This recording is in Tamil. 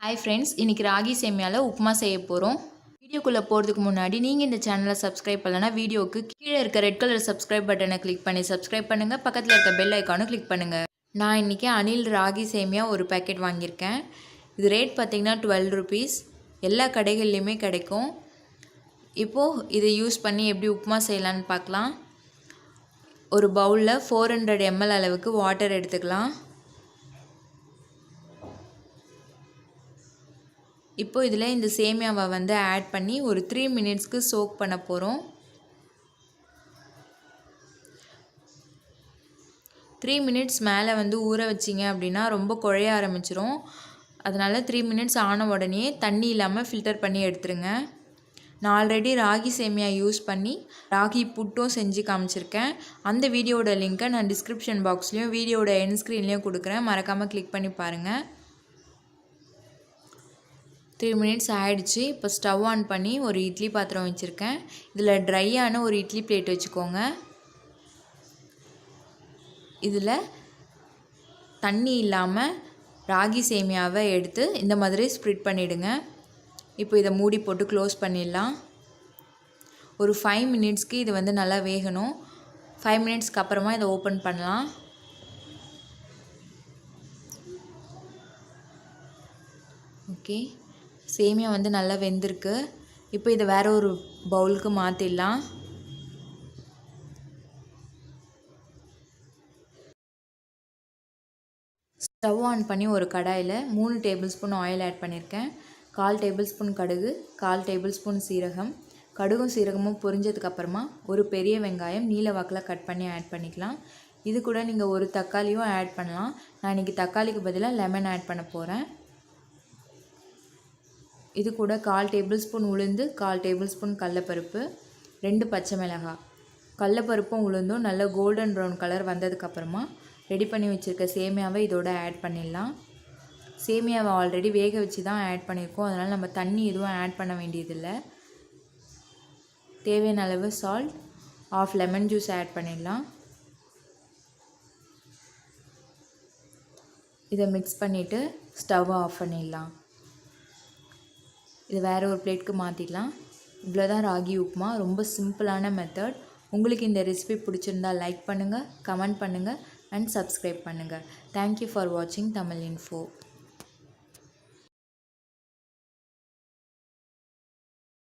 Hi friends, இன்னைக்கு ராகி சேமியால உப்புமா செய்ய போறோம். வீடியோக்குள்ள போறதுக்கு முன்னாடி நீங்க இந்த சேனலை சப்ஸ்கிரைப் பண்ணலனா வீடியோக்கு கீழ இருக்க ரெட் கலர் சப்ஸ்கிரைப் பட்டனை கிளிக் பண்ணி சப்ஸ்கிரைப் பண்ணுங்க. பக்கத்துல இருக்க பெல் ஐகானை கிளிக் பண்ணுங்க. நான் இன்னைக்கு அனில் ராகி சேமியா ஒரு பாக்கெட் வாங்கியிருக்கேன். இது ரேட் பார்த்தீங்கன்னா 12 rupees. எல்லா கடைகள்லயுமே கிடைக்கும். இப்போ இதை யூஸ் பண்ணி எப்படி உப்புமா செய்யலாம்னு பார்க்கலாம். ஒரு பவுல்ல 400 ml அளவுக்கு வாட்டர் எடுத்துக்கலாம். இப்போ இதில் இந்த சேமியாவை வந்து ஆட் பண்ணி ஒரு 3 minutesக்கு சோக் பண்ண போகிறோம். 3 minutes மேலே வந்து ஊற வச்சிங்க அப்படின்னா ரொம்ப குழைய ஆரம்பிச்சிரும். அதனால் 3 minutes ஆன உடனே தண்ணி இல்லாமல் ஃபில்டர் பண்ணி எடுத்துருங்க. நான் ஆல்ரெடி ராகி சேமியா யூஸ் பண்ணி ராகி புட்டும் செஞ்சு காமிச்சிருக்கேன். அந்த வீடியோட லிங்க்கை நான் டிஸ்கிரிப்ஷன் பாக்ஸ்லேயும் வீடியோட எண்ட் ஸ்க்ரீன்லேயும் கொடுக்குறேன். மறக்காமல் கிளிக் பண்ணி பாருங்கள். 3 minutes ஆயிடுச்சு. இப்போ ஸ்டவ் ஆன் பண்ணி ஒரு இட்லி பாத்திரம் வச்சுருக்கேன். இதில் ட்ரையான ஒரு இட்லி பிளேட் வச்சுக்கோங்க. இதில் தண்ணி இல்லாமல் ராகி சேமியாவை எடுத்து இந்த மாதிரி ஸ்ப்ரிட் பண்ணிவிடுங்க. இப்போ இதை மூடி போட்டு க்ளோஸ் பண்ணிடலாம். ஒரு 5 minutesக்கு இது வந்து நல்லா வேகணும். 5 minutesக்கு அப்புறமா இதை ஓப்பன் பண்ணலாம். ஓகே, சேமியா வந்து நல்லா வெந்திருக்கு. இப்போ இதை வேற ஒரு பவுலுக்கு மாற்றிடலாம். ஸ்டவ் ஆன் பண்ணி ஒரு கடாயில் 3 tablespoon ஆயில் ஆட் பண்ணியிருக்கேன். 1/4 tablespoon கடுகு, 1/4 tablespoon சீரகம். கடுகும் சீரகமும் பொரிஞ்சதுக்கப்புறமா ஒரு பெரிய வெங்காயம் நீல வாக்கில் கட் பண்ணி ஆட் பண்ணிக்கலாம். இது கூட நீங்கள் ஒரு தக்காளியும் ஆட் பண்ணலாம். நான் இன்றைக்கி தக்காளிக்கு பதிலாக லெமன் ஆட் பண்ண போகிறேன். இது கூட 1/4 tablespoon உளுந்து, 1/4 tablespoon கடலைப்பருப்பு, 2 பச்சை மிளகாய். கடலைப்பருப்பும் உளுந்தும் நல்ல கோல்டன் ப்ரௌன் கலர் வந்ததுக்கப்புறமா ரெடி பண்ணி வச்சுருக்க சேமியாவை இதோட ஆட் பண்ணிடலாம். சேமியாவை ஆல்ரெடி வேக வச்சு தான் ஆட் பண்ணியிருக்கோம். அதனால் நம்ம தண்ணி எதுவும் ஆட் பண்ண வேண்டியதில்லை. தேவையான அளவு சால்ட், 1/2 லெமன் ஜூஸ் ஆட் பண்ணிடலாம். இதை மிக்ஸ் பண்ணிவிட்டு ஸ்டவ்வை ஆஃப் பண்ணிடலாம். இது வேறு ஒரு பிளேட்க்கு மாற்றிடலாம். இவ்வளோதான் ராகி உப்புமா. ரொம்ப சிம்பிளான மெத்தட். உங்களுக்கு இந்த ரெசிபி பிடிச்சிருந்தால் லைக் பண்ணுங்கள், கமெண்ட் பண்ணுங்கள் அண்ட் சப்ஸ்கிரைப் பண்ணுங்கள். தேங்க்யூ ஃபார் வாட்சிங் தமிழ் இன்ஃபோ.